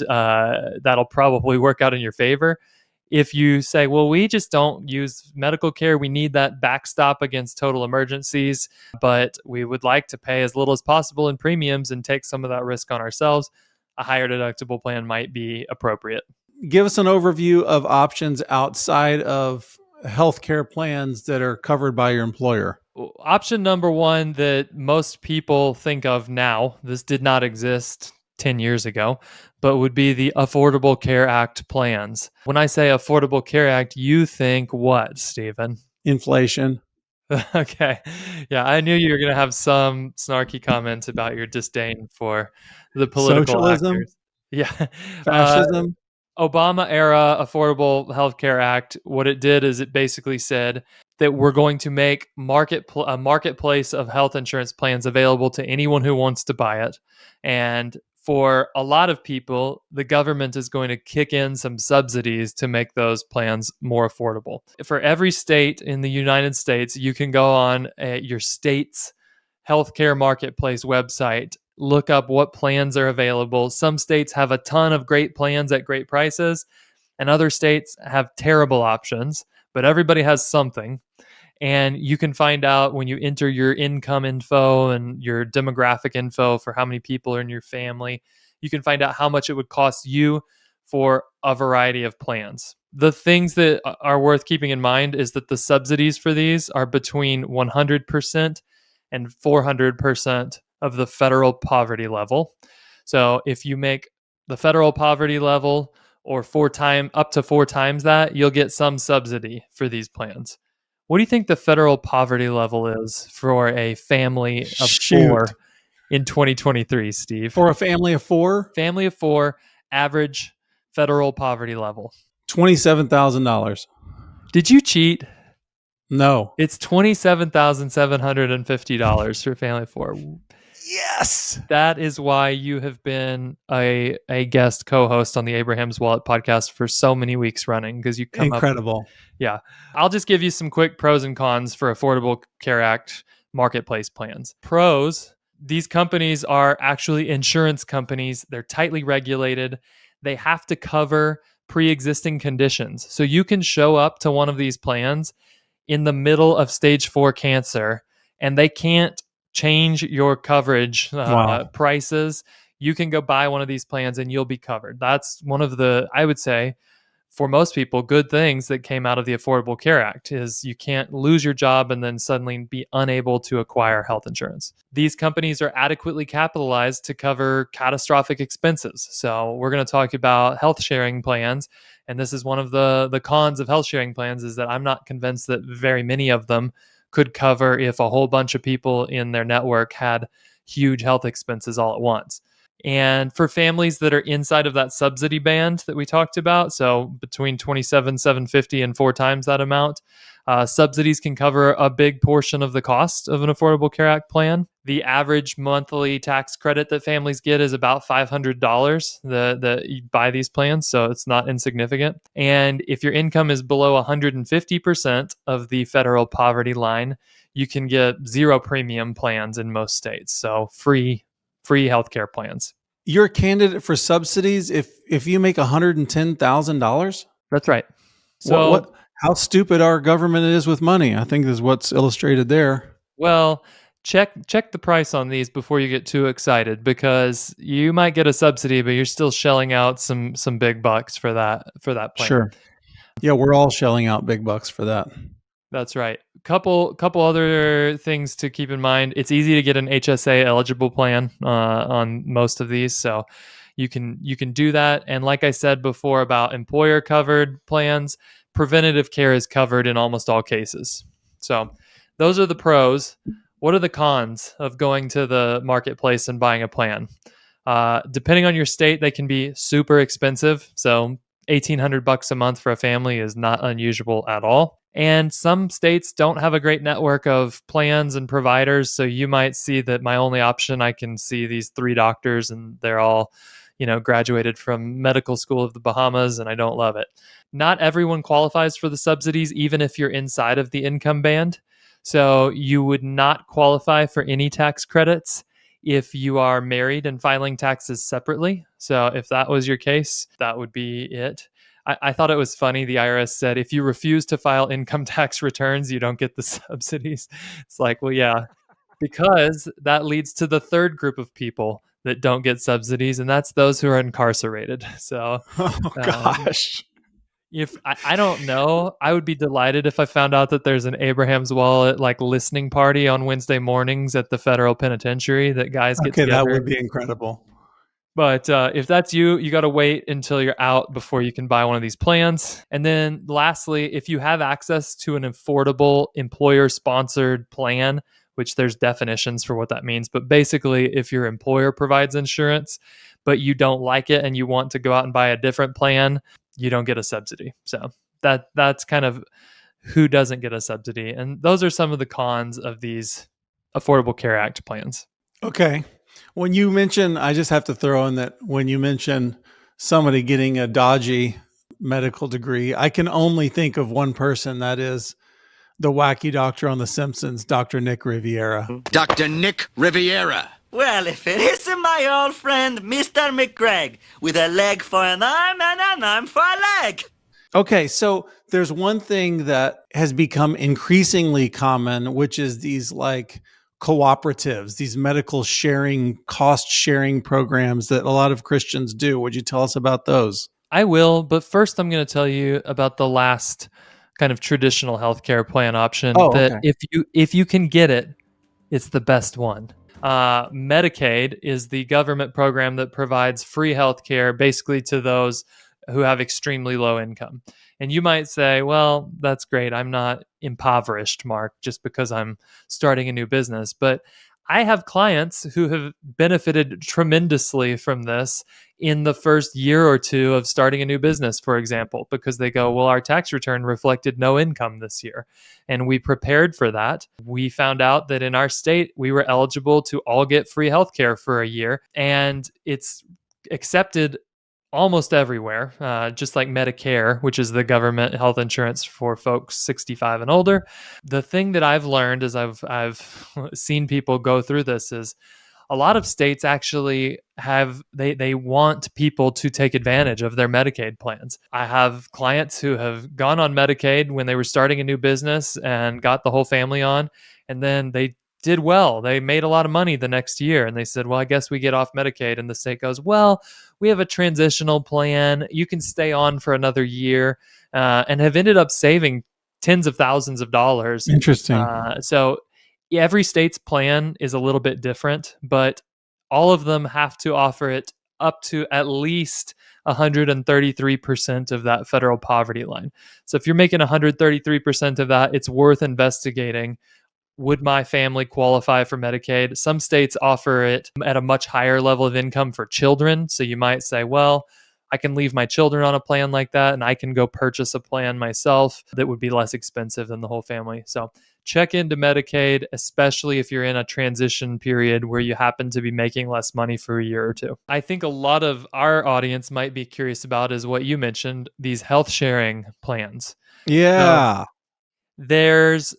that'll probably work out in your favor. If you say, well, we just don't use medical care, we need that backstop against total emergencies, but we would like to pay as little as possible in premiums and take some of that risk on ourselves, a higher deductible plan might be appropriate. Give us an overview of options outside of healthcare plans that are covered by your employer. Option number one that most people think of now, this did not exist 10 years ago, but would be the Affordable Care Act plans. When I say Affordable Care Act, you think what, Stephen? Inflation. Okay. Yeah, I knew you were going to have some snarky comments about your disdain for the political Socialism. actors. Yeah. Fascism. Obama era Affordable Health Care Act, what it did is it basically said that we're going to make a marketplace of health insurance plans available to anyone who wants to buy it. And for a lot of people, the government is going to kick in some subsidies to make those plans more affordable. For every state in the United States, you can go on your state's healthcare marketplace website, look up what plans are available. Some states have a ton of great plans at great prices, and other states have terrible options, but everybody has something. And you can find out when you enter your income info and your demographic info for how many people are in your family, you can find out how much it would cost you for a variety of plans. The things that are worth keeping in mind is that the subsidies for these are between 100% and 400% of the federal poverty level. So if you make the federal poverty level or up to 4 times that, you'll get some subsidy for these plans. What do you think the federal poverty level is for a family of Shoot. 4 in 2023, Steve? For a family of 4? Family of 4, average federal poverty level. $27,000. Did you cheat? No. It's $27,750 for family of 4. Yes. That is why you have been a guest co-host on the Abraham's Wallet podcast for so many weeks running, because you come Incredible. Yeah. I'll just give you some quick pros and cons for Affordable Care Act marketplace plans. Pros, these companies are actually insurance companies. They're tightly regulated. They have to cover pre-existing conditions. So you can show up to one of these plans in the middle of stage 4 cancer, and they can't change your coverage prices. You can go buy one of these plans and you'll be covered. That's one of the, I would say, for most people, good things that came out of the Affordable Care Act is you can't lose your job and then suddenly be unable to acquire health insurance. These companies are adequately capitalized to cover catastrophic expenses. So we're going to talk about health sharing plans. And this is one of the cons of health sharing plans, is that I'm not convinced that very many of them could cover if a whole bunch of people in their network had huge health expenses all at once. And for families that are inside of that subsidy band that we talked about, so between $27,750 and 4 times that amount, subsidies can cover a big portion of the cost of an Affordable Care Act plan. The average monthly tax credit that families get is about $500 that you buy these plans, so it's not insignificant. And if your income is below 150% of the federal poverty line, you can get 0 premium plans in most states, so free healthcare plans. You're a candidate for subsidies if you make $110,000? That's right. So how stupid our government is with money, I think, is what's illustrated there. Well, check the price on these before you get too excited, because you might get a subsidy, but you're still shelling out some big bucks for that plan. Sure. Yeah, we're all shelling out big bucks for that. That's right. Couple other things to keep in mind. It's easy to get an HSA eligible plan on most of these, so you can do that. And like I said before about employer covered plans, preventative care is covered in almost all cases. So those are the pros. What are the cons of going to the marketplace and buying a plan? Depending on your state, they can be super expensive. So $1,800 a month for a family is not unusual at all. And some states don't have a great network of plans and providers. So you might see that my only option, I can see these 3 doctors and they're all, graduated from medical school of the Bahamas, and I don't love it. Not everyone qualifies for the subsidies, even if you're inside of the income band. So you would not qualify for any tax credits if you are married and filing taxes separately. So if that was your case, that would be it. I thought it was funny. The IRS said if you refuse to file income tax returns, you don't get the subsidies. It's like, well, yeah, because that leads to the third group of people that don't get subsidies, and that's those who are incarcerated. So Oh uh, gosh. if I don't know, I would be delighted if I found out that there's an Abraham's Wallet like listening party on Wednesday mornings at the federal penitentiary that guys get Okay, that together. would be incredible. But if that's you, you got to wait until you're out before you can buy one of these plans. And then lastly, if you have access to an affordable employer sponsored plan, which there's definitions for what that means, but basically, if your employer provides insurance, but you don't like it and you want to go out and buy a different plan, you don't get a subsidy. So that's kind of who doesn't get a subsidy. And those are some of the cons of these Affordable Care Act plans. Okay. When you mention, I just have to throw in that when you mention somebody getting a dodgy medical degree, I can only think of one person. That is the wacky doctor on The Simpsons, Dr. Nick Riviera. Dr. Nick Riviera. Well, if it isn't my old friend, Mr. McGregor, with a leg for an arm and an arm for a leg. Okay, so there's one thing that has become increasingly common, which is these like cooperatives, these medical sharing, cost sharing programs that a lot of Christians do. Would you tell us about those? I will, but first I'm going to tell you about the last kind of traditional healthcare plan option Oh, that okay. if you can get it, it's the best one. Medicaid is the government program that provides free healthcare basically to those who have extremely low income. And you might say, well, that's great. I'm not impoverished, Mark, just because I'm starting a new business. But I have clients who have benefited tremendously from this in the first year or two of starting a new business, for example, because they go, well, our tax return reflected no income this year. And we prepared for that. We found out that in our state, we were eligible to all get free healthcare for a year. And it's accepted almost everywhere, just like Medicare, which is the government health insurance for folks 65 and older. The thing that I've learned as I've seen people go through this is a lot of states actually have they want people to take advantage of their Medicaid plans. I have clients who have gone on Medicaid when they were starting a new business and got the whole family on, and then they did well. They made a lot of money the next year, and they said, well, I guess we get off Medicaid. And the state goes, well, we have a transitional plan. You can stay on for another year, and have ended up saving tens of thousands of dollars. Interesting. So every state's plan is a little bit different, but all of them have to offer it up to at least 133% of that federal poverty line. So if you're making 133% of that, it's worth investigating. Would my family qualify for Medicaid? Some states offer it at a much higher level of income for children. So you might say, well, I can leave my children on a plan like that and I can go purchase a plan myself that would be less expensive than the whole family. So check into Medicaid, especially if you're in a transition period where you happen to be making less money for a year or two. I think a lot of our audience might be curious about is what you mentioned, these health sharing plans. Yeah. So there's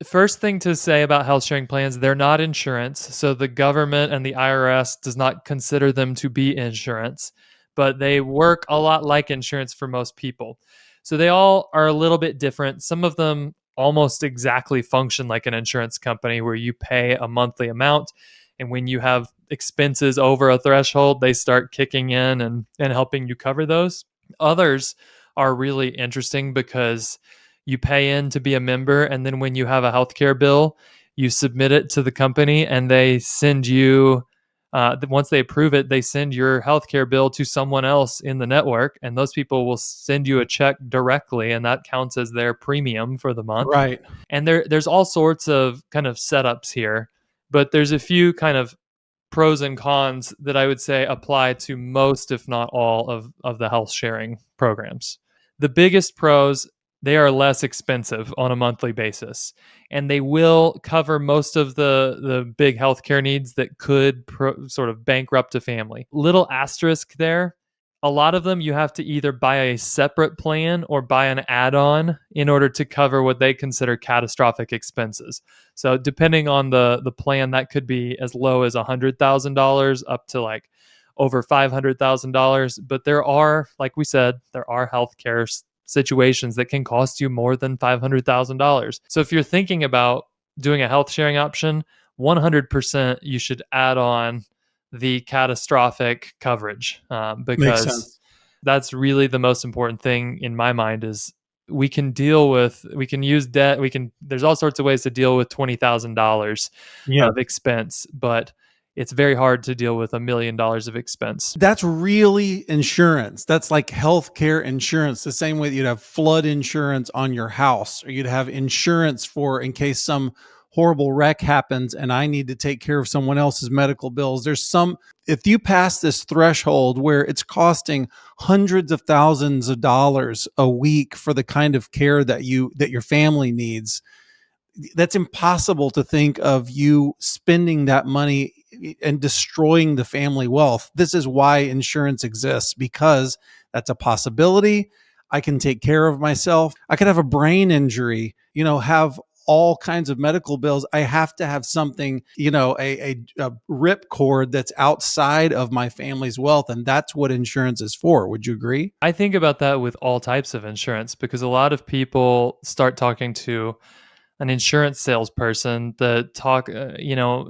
first thing to say about health sharing plans, they're not insurance. So the government and the IRS does not consider them to be insurance, but they work a lot like insurance for most people. So they all are a little bit different. Some of them almost exactly function like an insurance company where you pay a monthly amount. And when you have expenses over a threshold, they start kicking in and helping you cover those. Others are really interesting because you pay in to be a member, and then when you have a healthcare bill, you submit it to the company and they send you Once they approve it, they send your healthcare bill to someone else in the network, and those people will send you a check directly, and that counts as their premium for the month. Right. And there's all sorts of kind of setups here, but there's a few kind of pros and cons that I would say apply to most, if not all, of the health sharing programs. The biggest pros, they are less expensive on a monthly basis, and they will cover most of the big healthcare needs that could sort of bankrupt a family. Little asterisk there. A lot of them you have to either buy a separate plan or buy an add-on in order to cover what they consider catastrophic expenses. So depending on the plan, that could be as low as $100,000 up to like over $500,000. But there are, like we said, there are healthcare situations that can cost you more than $500,000. So if you're thinking about doing a health sharing option, 100% you should add on the catastrophic coverage, Makes because sense. that's really the most important thing in my mind. Is we can use debt, there's all sorts of ways to deal with $20,000 Yeah. of expense, but it's very hard to deal with $1 million of expense. That's really insurance. That's like healthcare insurance, the same way that you'd have flood insurance on your house, or you'd have insurance for in case some horrible wreck happens and I need to take care of someone else's medical bills. If you pass this threshold where it's costing hundreds of thousands of dollars a week for the kind of care that your family needs, that's impossible to think of you spending that money and destroying the family wealth. This is why insurance exists, because that's a possibility. I can take care of myself. I could have a brain injury, have all kinds of medical bills. I have to have something, a rip cord that's outside of my family's wealth. And that's what insurance is for. Would you agree? I think about that with all types of insurance, because a lot of people start talking to an insurance salesperson that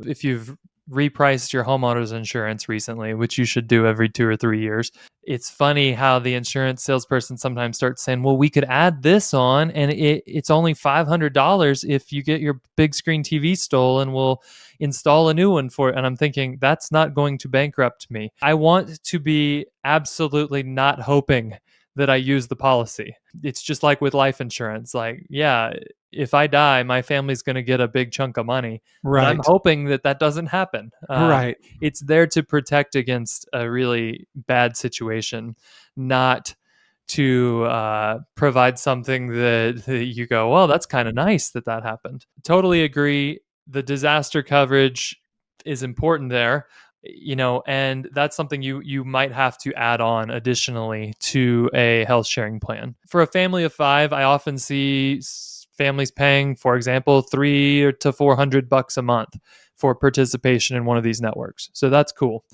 if you've repriced your homeowner's insurance recently, which you should do every 2 or 3 years, it's funny how the insurance salesperson sometimes starts saying, well, we could add this on and it's only $500 if you get your big screen TV stolen, we'll install a new one for it. And I'm thinking, that's not going to bankrupt me. I want to be absolutely not hoping that I use the policy. It's just like with life insurance. Like, yeah, if I die, my family's going to get a big chunk of money. But I'm Right. hoping that doesn't happen. Right. It's there to protect against a really bad situation, not to provide something that you go, well, that's kind of nice that happened. Totally agree. The disaster coverage is important there, and that's something you might have to add on additionally to a health sharing plan. For a family of 5, I often see families paying, for example, $300 to $400 a month for participation in one of these networks. So that's cool.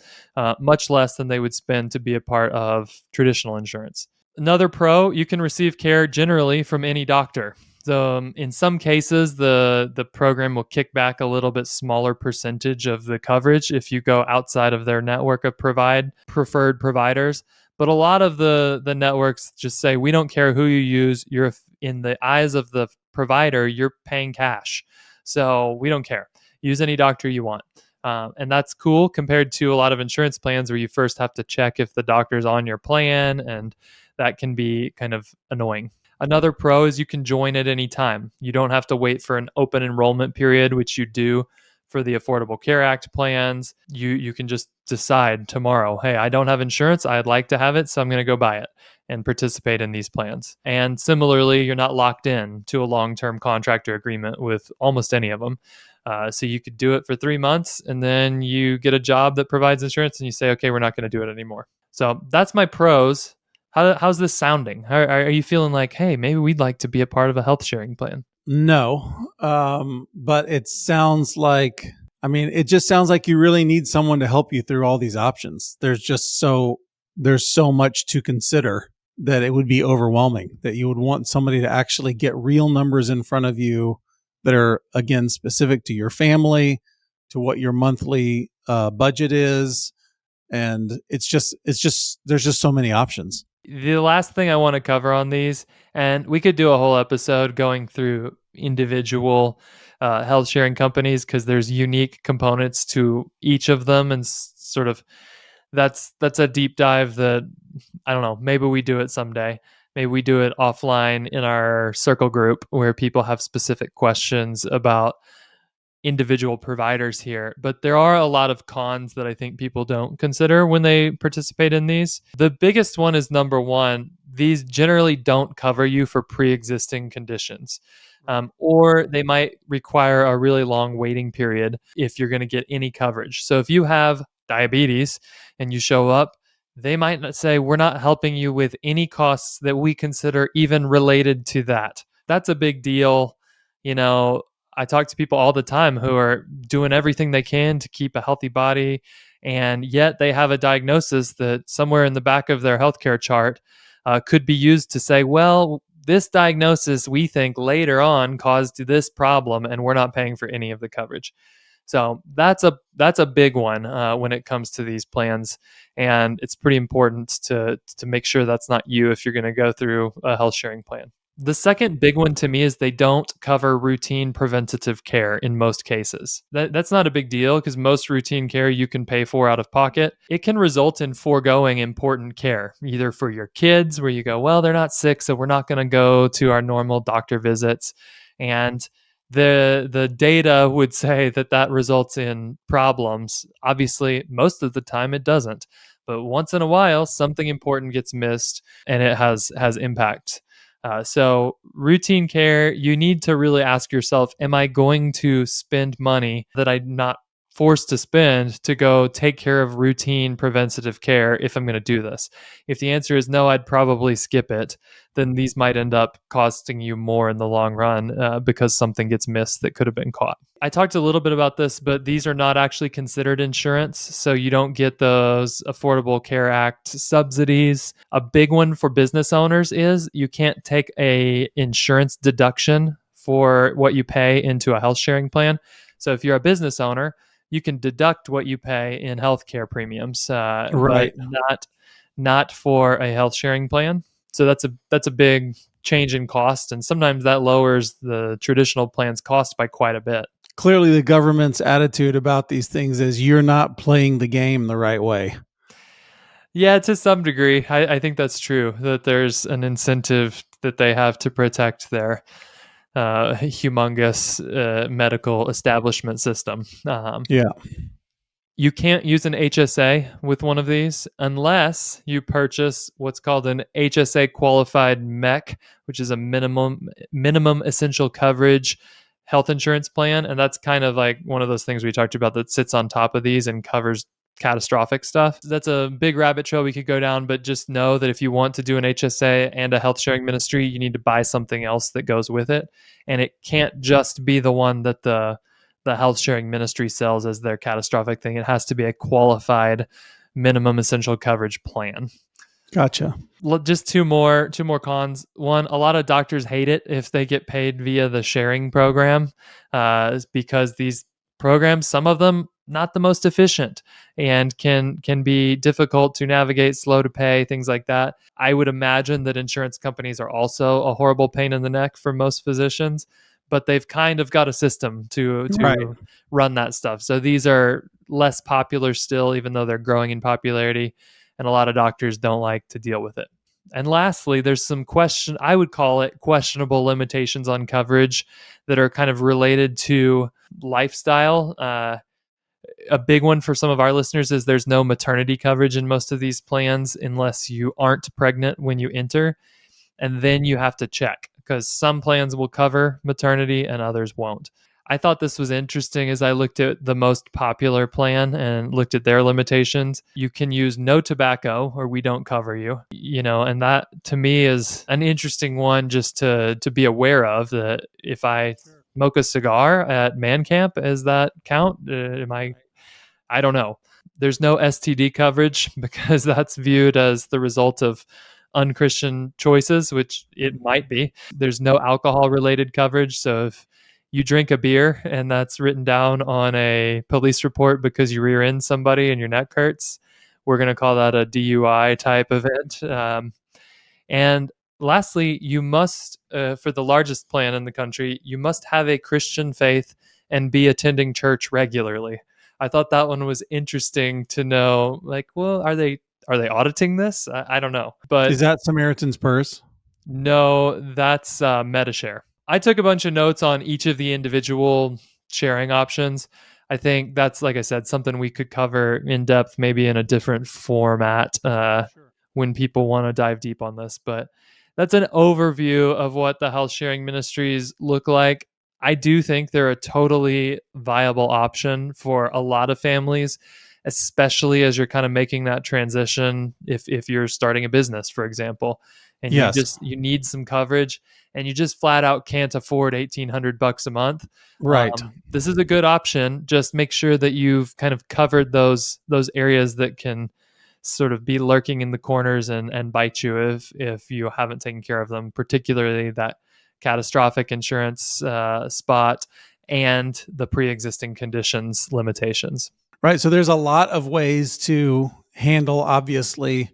Much less than they would spend to be a part of traditional insurance. Another pro, you can receive care generally from any doctor. So in some cases, the program will kick back a little bit smaller percentage of the coverage if you go outside of their network of preferred providers. But a lot of the networks just say, we don't care who you use. You're, in the eyes of the provider, you're paying cash. So we don't care. Use any doctor you want. And that's cool compared to a lot of insurance plans where you first have to check if the doctor's on your plan, and that can be kind of annoying. Another pro is you can join at any time. You don't have to wait for an open enrollment period, which you do for the Affordable Care Act plans. You can just decide tomorrow, hey, I don't have insurance, I'd like to have it, so I'm going to go buy it and participate in these plans. And similarly, you're not locked in to a long-term contract or agreement with almost any of them. So you could do it for 3 months, and then you get a job that provides insurance, and you say, okay, we're not going to do it anymore. So that's my pros. How's this sounding? Are you feeling like, hey, maybe we'd like to be a part of a health sharing plan? No, but it sounds like, it just sounds like you really need someone to help you through all these options. There's so much to consider that it would be overwhelming, that you would want somebody to actually get real numbers in front of you that are, again, specific to your family, to what your monthly budget is. And it's just, there's just so many options. The last thing I want to cover on these, and we could do a whole episode going through individual health sharing companies, because there's unique components to each of them, and sort of that's a deep dive that I don't know. Maybe we do it someday. Maybe we do it offline in our circle group where people have specific questions about individual providers here. But there are a lot of cons that I think people don't consider when they participate in these. The biggest one is number one, these generally don't cover you for pre existing conditions. Or they might require a really long waiting period if you're going to get any coverage. So if you have diabetes and you show up, they might not say, we're not helping you with any costs that we consider even related to that. That's a big deal. You know, I talk to people all the time who are doing everything they can to keep a healthy body, and yet they have a diagnosis that somewhere in the back of their healthcare chart could be used to say, well, this diagnosis we think later on caused this problem, and we're not paying for any of the coverage. So that's a big one when it comes to these plans, and it's pretty important to make sure that's not you if you're going to go through a health sharing plan. The second big one to me is they don't cover routine preventative care in most cases. That's not a big deal because most routine care you can pay for out of pocket. It can result in foregoing important care, either for your kids, where you go, well, they're not sick, so we're not going to go to our normal doctor visits. And the data would say that results in problems. Obviously, most of the time it doesn't. But once in a while, something important gets missed and it has impact. So routine care, you need to really ask yourself, am I going to spend money that I'm not forced to spend to go take care of routine preventative care if I'm going to do this? If the answer is no, I'd probably skip it. Then these might end up costing you more in the long run because something gets missed that could have been caught. I talked a little bit about this, but these are not actually considered insurance. So you don't get those Affordable Care Act subsidies. A big one for business owners is you can't take a insurance deduction for what you pay into a health sharing plan. So if you're a business owner, you can deduct what you pay in healthcare premiums, Right. but not for a health sharing plan. So that's a big change in cost, and sometimes that lowers the traditional plan's cost by quite a bit. Clearly, the government's attitude about these things is you're not playing the game the right way. Yeah, to some degree, I think that's true. That there's an incentive that they have to protect their humongous medical establishment system. Yeah. You can't use an HSA with one of these unless you purchase what's called an HSA qualified MEC, which is a minimum essential coverage health insurance plan, and that's kind of like one of those things we talked about that sits on top of these and covers catastrophic stuff. That's a big rabbit trail we could go down, but just know that if you want to do an HSA and a health sharing ministry, you need to buy something else that goes with it, and it can't just be the one that the health sharing ministry sells as their catastrophic thing. It has to be a qualified minimum essential coverage plan. Gotcha. Just two more cons. One, a lot of doctors hate it if they get paid via the sharing program, because these programs, some of them not the most efficient and can be difficult to navigate, slow to pay, things like that. I would imagine that insurance companies are also a horrible pain in the neck for most physicians, but they've kind of got a system to Right. run that stuff. So these are less popular still, even though they're growing in popularity, and a lot of doctors don't like to deal with it. And lastly, there's some I would call it questionable limitations on coverage that are kind of related to lifestyle. A big one for some of our listeners is there's no maternity coverage in most of these plans unless you aren't pregnant when you enter. And then you have to check because some plans will cover maternity and others won't. I thought this was interesting as I looked at the most popular plan and looked at their limitations. You can use no tobacco or we don't cover you, and that to me is an interesting one just to be aware of, that if I smoke a cigar at man camp, does that count? I don't know. There's no STD coverage because that's viewed as the result of unchristian choices, which it might be. There's no alcohol related coverage. So if you drink a beer and that's written down on a police report because you rear end somebody and your neck hurts, we're going to call that a DUI type event. And lastly, you must, for the largest plan in the country, you must have a Christian faith and be attending church regularly. I thought that one was interesting to know, like, well, are they auditing this? I don't know. But Is that Samaritan's Purse? no, that's MetaShare. I took a bunch of notes on each of the individual sharing options. I think that's, like I said, something we could cover in depth, maybe in a different format when people want to dive deep on this. But that's an overview of what the health sharing ministries look like. I do think they're a totally viable option for a lot of families, especially as you're kind of making that transition. If you're starting a business, for example, and Yes. you need some coverage and you just flat out can't afford $1,800 a month, Right. this is a good option. Just make sure that you've kind of covered those areas that can sort of be lurking in the corners and bite you if you haven't taken care of them, particularly that catastrophic insurance spot and the pre-existing conditions limitations. Right. So there's a lot of ways to handle, obviously,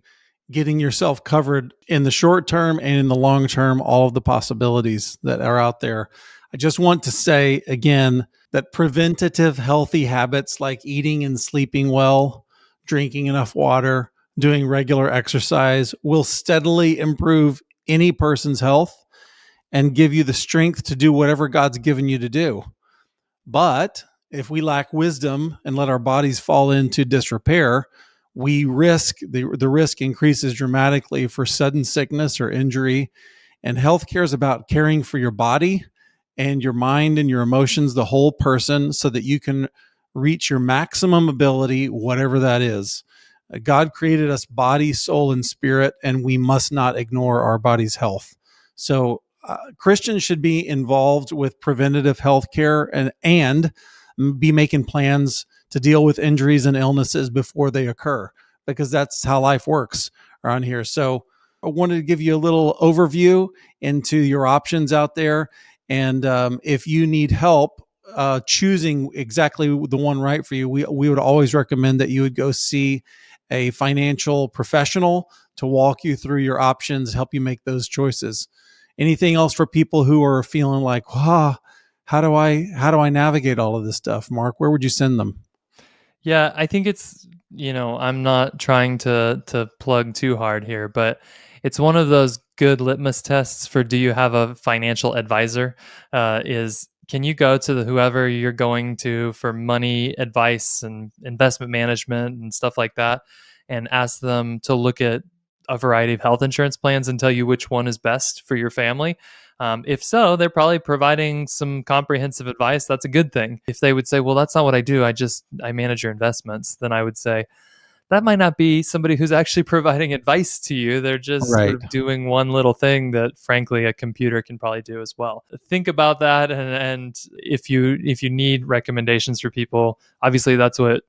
getting yourself covered in the short term and in the long term, all of the possibilities that are out there. I just want to say again that preventative healthy habits like eating and sleeping well, drinking enough water, doing regular exercise will steadily improve any person's health and give you the strength to do whatever God's given you to do. But if we lack wisdom and let our bodies fall into disrepair, we risk the risk increases dramatically for sudden sickness or injury. And healthcare is about caring for your body and your mind and your emotions, the whole person, so that you can reach your maximum ability, whatever that is. God created us body, soul, and spirit, and we must not ignore our body's health. So Christians should be involved with preventative health care and be making plans to deal with injuries and illnesses before they occur, because that's how life works around here. So I wanted to give you a little overview into your options out there. And if you need help choosing exactly the one right for you, we would always recommend that you would go see a financial professional to walk you through your options, help you make those choices. Anything else for people who are feeling like, how do I navigate all of this stuff, Mark? Where would you send them? Yeah, I think it's, I'm not trying to plug too hard here, but it's one of those good litmus tests for, do you have a financial advisor? Is Can you go to whoever you're going to for money advice and investment management and stuff like that, and ask them to look at a variety of health insurance plans and tell you which one is best for your family? If so, they're probably providing some comprehensive advice. That's a good thing. If they would say, well, that's not what I do, I manage your investments, then I would say that might not be somebody who's actually providing advice to you. They're just sort Right. of doing one little thing that, frankly, a computer can probably do as well. Think about that, and if you need recommendations for people, obviously that's what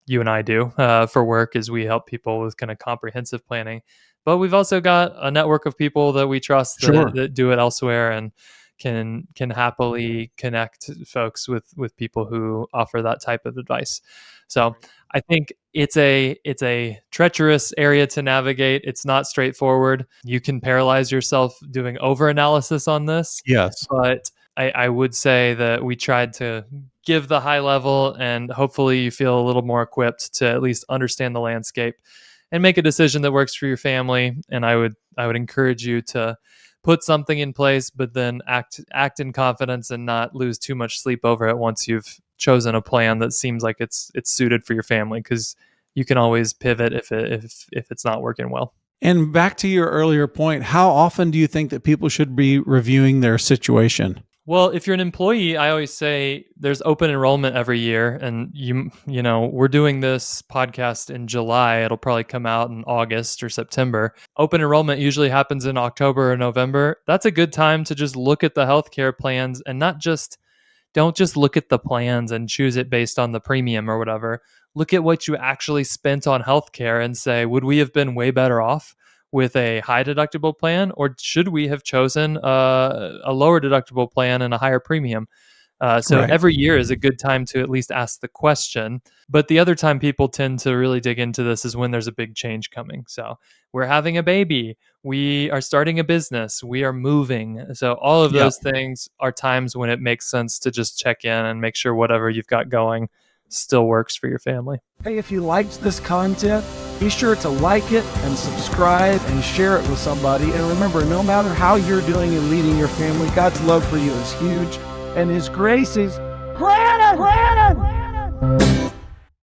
you and I do for work, is we help people with kind of comprehensive planning. But we've also got a network of people that we trust Sure. that do it elsewhere, and can happily connect folks with people who offer that type of advice. So I think it's a treacherous area to navigate. It's not straightforward. You can paralyze yourself doing over analysis on this, Yes. but I would say that we tried to give the high level, and hopefully you feel a little more equipped to at least understand the landscape and make a decision that works for your family. And I would encourage you to put something in place, but then act in confidence and not lose too much sleep over it once you've chosen a plan that seems like it's suited for your family, because you can always pivot if it's not working well. And back to your earlier point, how often do you think that people should be reviewing their situation? Well, if you're an employee, I always say there's open enrollment every year, and we're doing this podcast in July. It'll probably come out in August or September. Open enrollment usually happens in October or November. That's a good time to just look at the healthcare plans, and don't just look at the plans and choose it based on the premium or whatever. Look at what you actually spent on healthcare and say, would we have been way better off with a high deductible plan, or should we have chosen a lower deductible plan and a higher premium? So Right. every year is a good time to at least ask the question. But the other time people tend to really dig into this is when there's a big change coming. So we're having a baby, we are starting a business, we are moving. So all of Yeah. those things are times when it makes sense to just check in and make sure whatever you've got going still works for your family. Hey, if you liked this content, be sure to like it and subscribe and share it with somebody. And remember, no matter how you're doing and leading your family, God's love for you is huge, and His grace is granted.